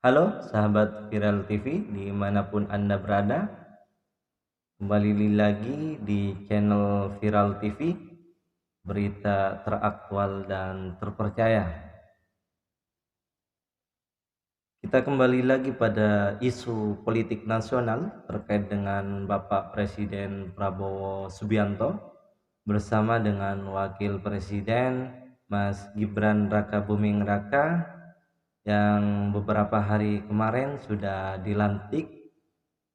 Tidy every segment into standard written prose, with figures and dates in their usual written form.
Halo sahabat Viral TV dimanapun Anda berada, kembali lagi di channel Viral TV, berita teraktual dan terpercaya. Kita kembali lagi pada isu politik nasional terkait dengan Bapak Presiden Prabowo Subianto bersama dengan Wakil Presiden Mas Gibran Rakabuming Raka yang beberapa hari kemarin sudah dilantik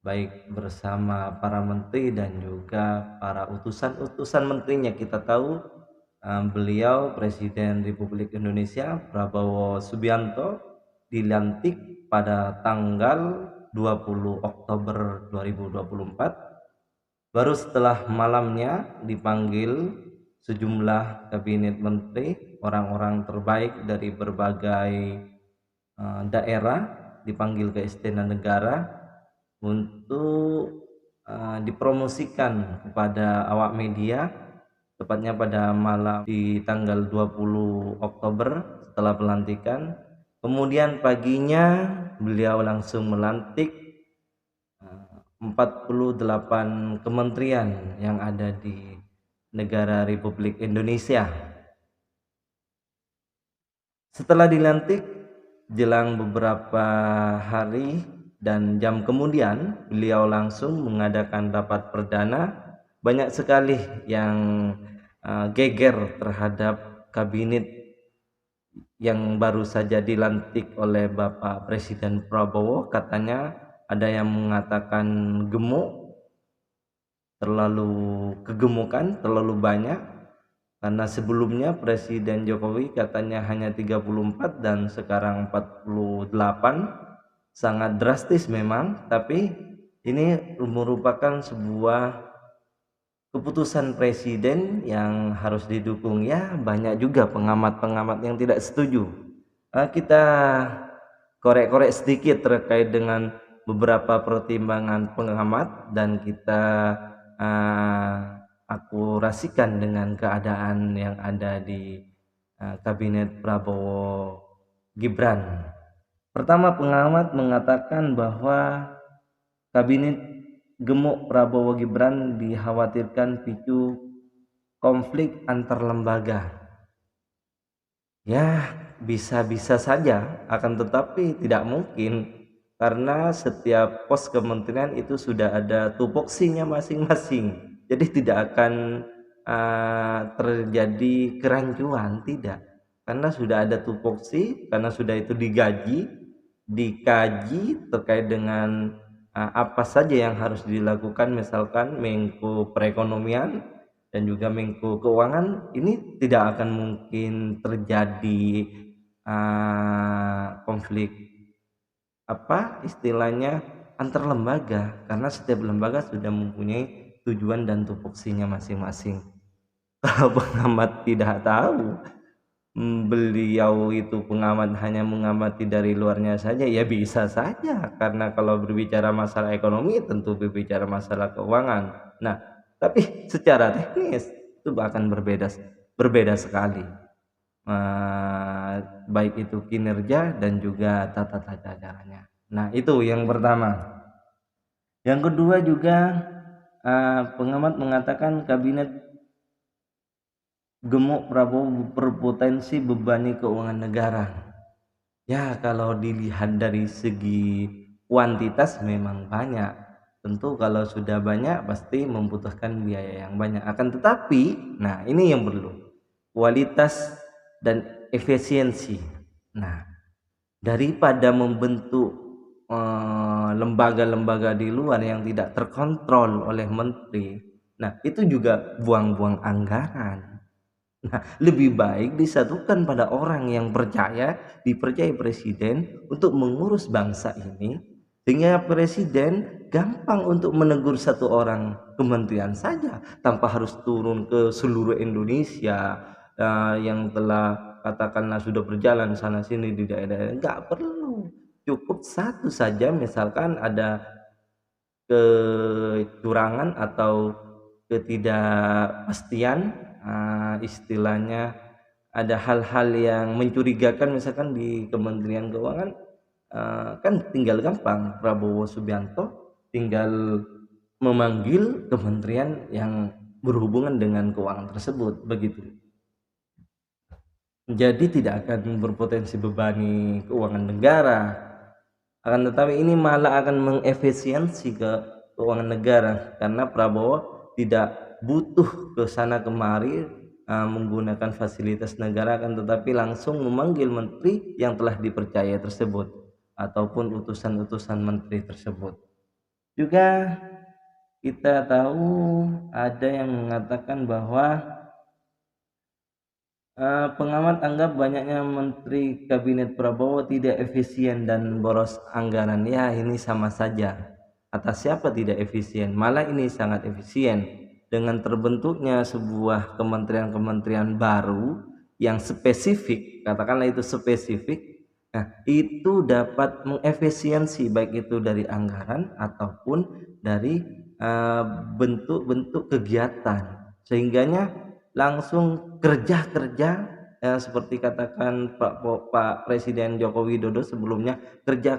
baik bersama para menteri dan juga para utusan-utusan menterinya. Kita tahu beliau Presiden Republik Indonesia Prabowo Subianto dilantik pada tanggal 20 Oktober 2024, baru setelah malamnya dipanggil sejumlah kabinet menteri, orang-orang terbaik dari berbagai daerah dipanggil ke Istana Negara untuk dipromosikan kepada awak media, tepatnya pada malam di tanggal 20 Oktober setelah pelantikan. Kemudian paginya beliau langsung melantik 48 kementerian yang ada di negara Republik Indonesia. Setelah dilantik, jelang beberapa hari dan jam kemudian, beliau langsung mengadakan rapat perdana. Banyak sekali yang geger terhadap kabinet yang baru saja dilantik oleh Bapak Presiden Prabowo. Katanya ada yang mengatakan gemuk, terlalu kegemukan, terlalu banyak. Karena sebelumnya Presiden Jokowi katanya hanya 34 dan sekarang 48, sangat drastis memang, tapi ini merupakan sebuah keputusan presiden yang harus didukung. Ya, banyak juga pengamat-pengamat yang tidak setuju. Kita korek-korek sedikit terkait dengan beberapa pertimbangan pengamat dan kita akurasikan dengan keadaan yang ada di kabinet Prabowo Gibran. Pertama, pengamat mengatakan bahwa kabinet gemuk Prabowo Gibran dikhawatirkan picu konflik antar lembaga. Ya, bisa-bisa saja, akan tetapi tidak mungkin karena setiap pos kementerian itu sudah ada tupoksinya masing-masing. Jadi tidak akan terjadi kerancuan, tidak. Karena sudah ada tupoksi, karena sudah itu dikaji terkait dengan apa saja yang harus dilakukan, misalkan Menko Perekonomian dan juga Menko Keuangan, ini tidak akan mungkin terjadi konflik istilahnya antar lembaga, karena setiap lembaga sudah mempunyai tujuan dan tupoksinya masing-masing. Kalau pengamat tidak tahu, beliau itu pengamat hanya mengamati dari luarnya saja, ya bisa saja, karena kalau berbicara masalah ekonomi tentu berbicara masalah keuangan. Nah, tapi secara teknis itu akan berbeda sekali, baik itu kinerja dan juga tata caranya. Nah, itu yang pertama. Yang kedua juga pengamat mengatakan kabinet gemuk Prabowo berpotensi bebani keuangan negara. Ya, kalau dilihat dari segi kuantitas memang banyak. Tentu kalau sudah banyak pasti membutuhkan biaya yang banyak. Akan tetapi, nah ini yang perlu, kualitas dan efisiensi. Nah, daripada membentuk lembaga-lembaga di luar yang tidak terkontrol oleh menteri, nah itu juga buang-buang anggaran. Nah, lebih baik disatukan pada orang yang dipercaya presiden untuk mengurus bangsa ini, sehingga presiden gampang untuk menegur satu orang kementerian saja tanpa harus turun ke seluruh Indonesia yang telah katakanlah sudah berjalan sana sini di daerah. Nggak perlu, cukup satu saja, misalkan ada kecurangan atau ketidakpastian, istilahnya ada hal-hal yang mencurigakan misalkan di Kementerian Keuangan, kan tinggal gampang, Prabowo Subianto tinggal memanggil kementerian yang berhubungan dengan keuangan tersebut, begitu. Jadi tidak akan berpotensi bebani keuangan negara, akan tetapi ini malah akan mengefisiensi ke keuangan negara karena Prabowo tidak butuh ke sana kemari menggunakan fasilitas negara, akan tetapi langsung memanggil menteri yang telah dipercaya tersebut ataupun utusan-utusan menteri tersebut. Juga kita tahu ada yang mengatakan bahwa pengamat anggap banyaknya menteri kabinet Prabowo tidak efisien dan boros anggaran. Ya, ini sama saja. Atas siapa tidak efisien? Malah ini sangat efisien dengan terbentuknya sebuah kementerian-kementerian baru yang spesifik, katakanlah itu spesifik. Nah, itu dapat mengefisiensi baik itu dari anggaran ataupun dari bentuk-bentuk kegiatan, sehingganya langsung kerja-kerja seperti katakan Pak Presiden Joko Widodo sebelumnya, kerja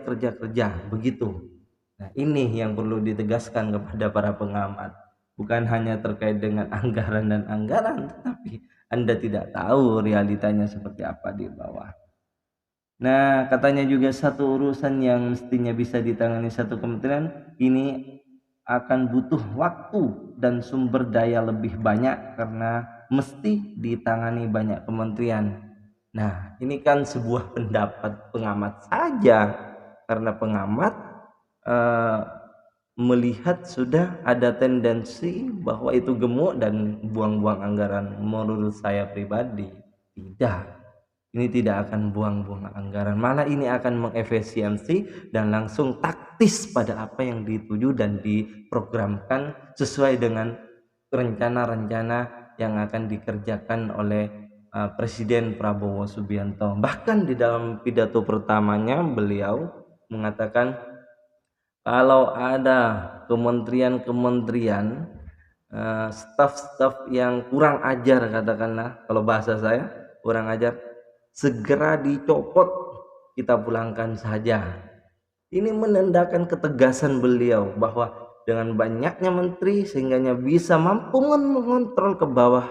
begitu. Nah, ini yang perlu ditegaskan kepada para pengamat, bukan hanya terkait dengan anggaran dan anggaran, tetapi Anda tidak tahu realitanya seperti apa di bawah. Nah, katanya juga satu urusan yang mestinya bisa ditangani satu kementerian ini akan butuh waktu dan sumber daya lebih banyak karena mesti ditangani banyak kementerian. Nah, ini kan sebuah pendapat pengamat saja, karena pengamat eh, melihat sudah ada tendensi bahwa itu gemuk dan buang-buang anggaran. Menurut saya pribadi tidak, ini tidak akan buang-buang anggaran, malah ini akan mengefisiensi dan langsung taktis pada apa yang dituju dan diprogramkan sesuai dengan rencana-rencana yang akan dikerjakan oleh Presiden Prabowo Subianto. Bahkan di dalam pidato pertamanya beliau mengatakan kalau ada kementerian-kementerian staf-staf yang kurang ajar, katakanlah kalau bahasa saya kurang ajar, segera dicopot, kita pulangkan saja. Ini menandakan ketegasan beliau bahwa dengan banyaknya menteri sehingganya bisa mampu mengontrol ke bawah,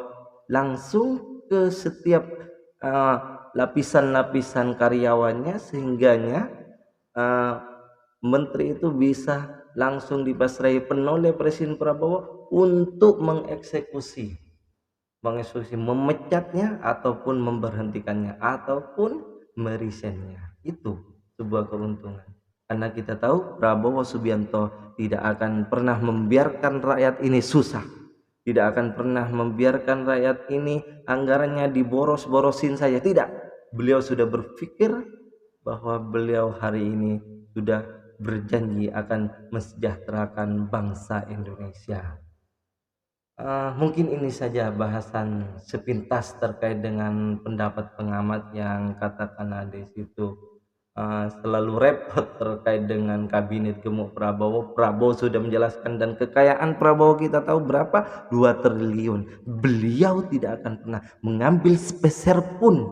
langsung ke setiap lapisan-lapisan karyawannya, sehingganya menteri itu bisa langsung dipasrahi penuh oleh Presiden Prabowo untuk mengeksekusi, memecatnya ataupun memberhentikannya ataupun merisennya. Itu sebuah keuntungan, karena kita tahu Prabowo Subianto tidak akan pernah membiarkan rakyat ini susah, tidak akan pernah membiarkan rakyat ini anggarannya diboros-borosin saja, tidak. Beliau sudah berpikir bahwa beliau hari ini sudah berjanji akan mensejahterakan bangsa Indonesia. Mungkin ini saja bahasan sepintas terkait dengan pendapat pengamat yang katakanlah di situ selalu repot terkait dengan kabinet gemuk Prabowo. Prabowo sudah menjelaskan, dan kekayaan Prabowo kita tahu berapa, 2 triliun. Beliau tidak akan pernah mengambil sepeser pun,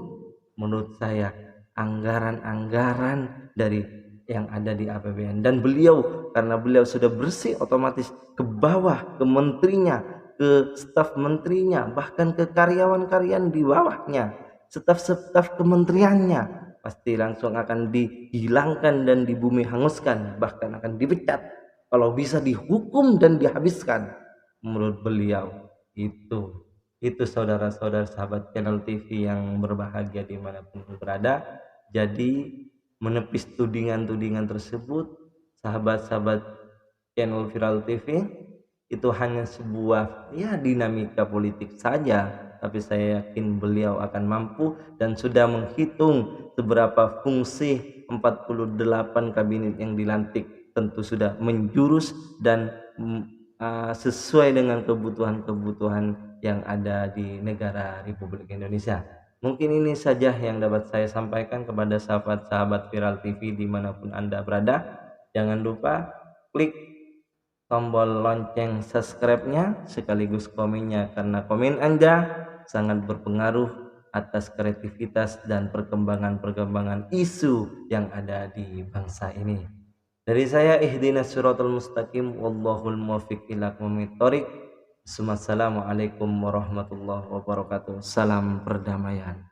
menurut saya, anggaran-anggaran dari yang ada di APBN. Dan beliau, karena beliau sudah bersih, otomatis ke bawah, ke menterinya, ke staf menterinya, bahkan ke karyawan-karyawan di bawahnya, staf-staf kementeriannya, pasti langsung akan dihilangkan dan dibumi hanguskan, bahkan akan dipecat, kalau bisa dihukum dan dihabiskan, menurut beliau. Itu saudara-saudara sahabat channel TV yang berbahagia dimanapun berada. Jadi menepis tudingan-tudingan tersebut, sahabat-sahabat channel Viral TV, itu hanya sebuah dinamika politik saja, tapi saya yakin beliau akan mampu dan sudah menghitung seberapa fungsi 48 kabinet yang dilantik tentu sudah menjurus dan sesuai dengan kebutuhan-kebutuhan yang ada di negara Republik Indonesia. Mungkin ini saja yang dapat saya sampaikan kepada sahabat-sahabat Viral TV dimanapun Anda berada. Jangan lupa klik tombol lonceng subscribe-nya sekaligus komennya, karena komen Anda sangat berpengaruh atas kreativitas dan perkembangan-perkembangan isu yang ada di bangsa ini. Dari saya, ihdinas siratal mustaqim wallahul muwaffiq ila aqwamit thoriq. Wassalamualaikum warahmatullahi wabarakatuh. Salam perdamaian.